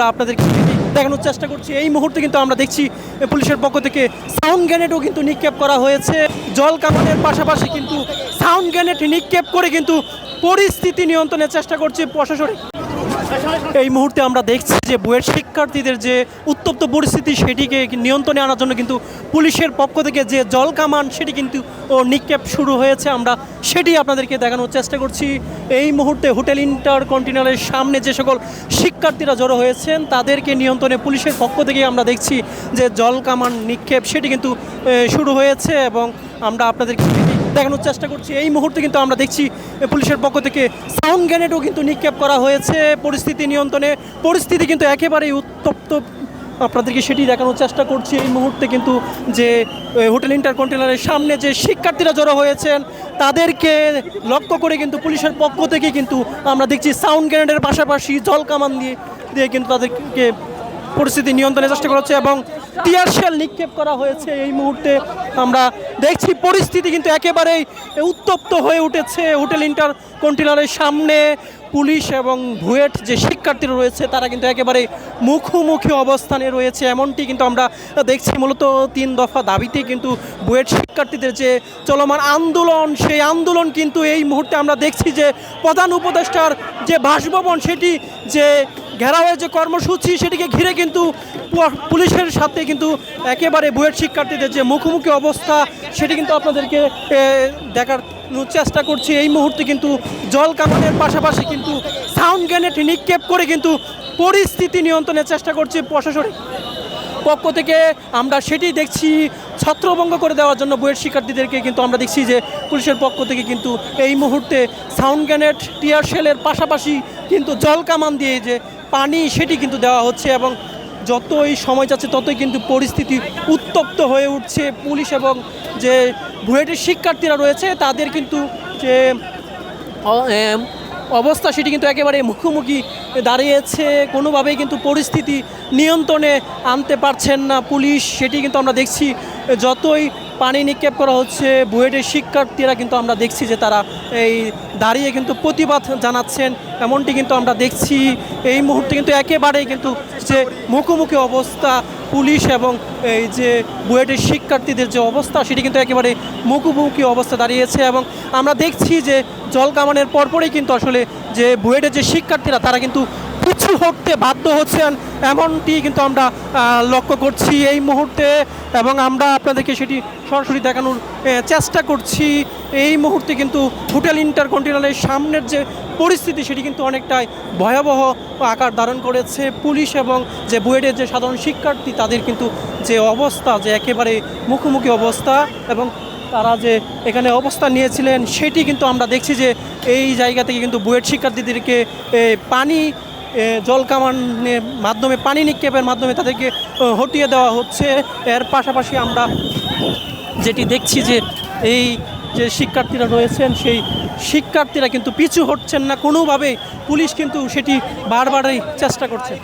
আপনাদেরকে দেখানোর চেষ্টা করছি। এই মুহূর্তে কিন্তু আমরা দেখছি পুলিশের পক্ষ থেকে সাউন্ড গ্রেনেডও কিন্তু নিক্ষেপ করা হয়েছে। জল কামানের পাশাপাশি কিন্তু সাউন্ড গ্রেনেড নিক্ষেপ করে কিন্তু পরিস্থিতি নিয়ন্ত্রণের চেষ্টা করছে প্রশাসন। এই মুহূর্তে আমরা দেখছি যে বুয়েট শিক্ষার্থীদের যে উত্তপ্ত পরিস্থিতি সেটিকে নিয়ন্ত্রণে আনার জন্য কিন্তু পুলিশের পক্ষ থেকে যে জল কামান সেটি কিন্তু নিক্ষেপ শুরু হয়েছে। আমরা সেটি আপনাদেরকে দেখানোর চেষ্টা করছি। এই মুহূর্তে হোটেল ইন্টারকন্টিনেন্টালের সামনে যে সকল শিক্ষার্থীরা জড়ো হয়েছেন তাদেরকে নিয়ন্ত্রণে পুলিশের পক্ষ থেকে আমরা দেখছি যে জল কামান নিক্ষেপ সেটি কিন্তু শুরু হয়েছে এবং আমরা আপনাদেরকে দেখানোর চেষ্টা করছি। এই মুহূর্তে কিন্তু আমরা দেখছি পুলিশের পক্ষ থেকে সাউন্ড গ্রেনেডও কিন্তু নিক্ষেপ করা হয়েছে পরিস্থিতি নিয়ন্ত্রণে। পরিস্থিতি কিন্তু একেবারেই উত্তপ্ত, আপনাদেরকে সেটি দেখানোর চেষ্টা করছি। এই মুহূর্তে কিন্তু যে হোটেল ইন্টারকন্টিনেন্টালের সামনে যে শিক্ষার্থীরা জড়ো হয়েছেন তাদেরকে লক্ষ্য করে কিন্তু পুলিশের পক্ষ থেকে কিন্তু আমরা দেখছি সাউন্ড গ্রেনেডের পাশাপাশি জল কামান দিয়ে কিন্তু তাদেরকে পরিস্থিতি নিয়ন্ত্রণের চেষ্টা করা হচ্ছে এবং টিয়ার শেল নিক্ষেপ করা হয়েছে। এই মুহূর্তে আমরা দেখছি পরিস্থিতি কিন্তু একেবারেই উত্তপ্ত হয়ে উঠেছে হোটেল ইন্টারকন্টিনেন্টালের সামনে। পুলিশ এবং বুয়েট যে শিক্ষার্থীরা রয়েছে তারা কিন্তু একেবারে মুখোমুখি অবস্থানে রয়েছে, এমনটি কিন্তু আমরা দেখছি। মূলত 3 দফা দাবিতে কিন্তু বুয়েট শিক্ষার্থীদের যে চলমান আন্দোলন, সেই আন্দোলন কিন্তু এই মুহূর্তে আমরা দেখছি যে প্রধান উপদেষ্টার যে বাসভবন সেটি যে ঘেরাওয়ের যে কর্মসূচি সেটিকে ঘিরে কিন্তু পুলিশের সাথে কিন্তু একেবারে বুয়েট শিক্ষার্থীদের যে মুখোমুখি অবস্থা সেটি কিন্তু আপনাদেরকে দেখার চেষ্টা করছি। এই মুহূর্তে কিন্তু জল কামানের পাশাপাশি কিন্তু সাউন্ড গ্রেনেড নিক্ষেপ করে কিন্তু পরিস্থিতি নিয়ন্ত্রণের চেষ্টা করছে প্রশাসনের পক্ষ থেকে। আমরা সেটি দেখছি ছত্রভঙ্গ করে দেওয়ার জন্য বুয়েট শিক্ষার্থীদেরকে কিন্তু আমরা দেখছি যে পুলিশের পক্ষ থেকে কিন্তু এই মুহূর্তে সাউন্ড গ্রেনেড টিয়ার শেলের পাশাপাশি কিন্তু জল কামান দিয়ে যে পানি সেটি কিন্তু দেওয়া হচ্ছে এবং যতই সময় যাচ্ছে ততই কিন্তু পরিস্থিতি উত্তপ্ত হয়ে উঠছে। পুলিশ এবং যে বুয়েটের শিক্ষার্থীরা রয়েছে তাদের কিন্তু যে অবস্থা সেটি কিন্তু একেবারে মুখোমুখি দাঁড়িয়েছে, কোনোভাবেই কিন্তু পরিস্থিতি নিয়ন্ত্রণে আনতে পারছেন না পুলিশ। সেটি কিন্তু আমরা দেখছি যতই পানি নিক্ষেপ করা হচ্ছে বুয়েটের শিক্ষার্থীরা কিন্তু আমরা দেখছি যে তারা এই দাঁড়িয়ে কিন্তু প্রতিবাদ জানাচ্ছেন, এমনটি কিন্তু আমরা দেখছি। এই মুহূর্তে কিন্তু একেবারেই কিন্তু যে মুখোমুখি অবস্থা পুলিশ এবং এই যে বুয়েটের শিক্ষার্থীদের যে অবস্থা সেটি কিন্তু একেবারে মুখোমুখি অবস্থা দাঁড়িয়েছে এবং আমরা দেখছি যে জল কামানের পরপরই কিন্তু আসলে যে বুয়েটের যে শিক্ষার্থীরা তারা কিন্তু পিছু হটতে বাধ্য হচ্ছেন, এমনটি কিন্তু আমরা লক্ষ্য করছি এই মুহূর্তে এবং আমরা আপনাদেরকে সেটি সরাসরি দেখানোর চেষ্টা করছি। এই মুহূর্তে কিন্তু হোটেল ইন্টারকন্টিনেন্টালের সামনের যে পরিস্থিতি সেটি কিন্তু অনেকটাই ভয়াবহ আকার ধারণ করেছে। পুলিশ এবং যে বুয়েটের যে সাধারণ শিক্ষার্থী তাদের কিন্তু যে অবস্থা যে একেবারে মুখোমুখি অবস্থা এবং তারা যে এখানে অবস্থান নিয়েছিলেন সেটি কিন্তু আমরা দেখছি যে এই জায়গা থেকে কিন্তু বুয়েট শিক্ষার্থীদেরকে পানি জল কামানের মাধ্যমে পানি নিক্ষেপের মাধ্যমে তাদেরকে হটিয়ে দেওয়া হচ্ছে। এর পাশাপাশি আমরা যেটি দেখছি যে এই যে শিক্ষার্থীরা রয়েছেন সেই শিক্ষার্থীরা কিন্তু পিছু হটছেন না কোনোভাবেই, পুলিশ কিন্তু সেটি বারবারই চেষ্টা করছে।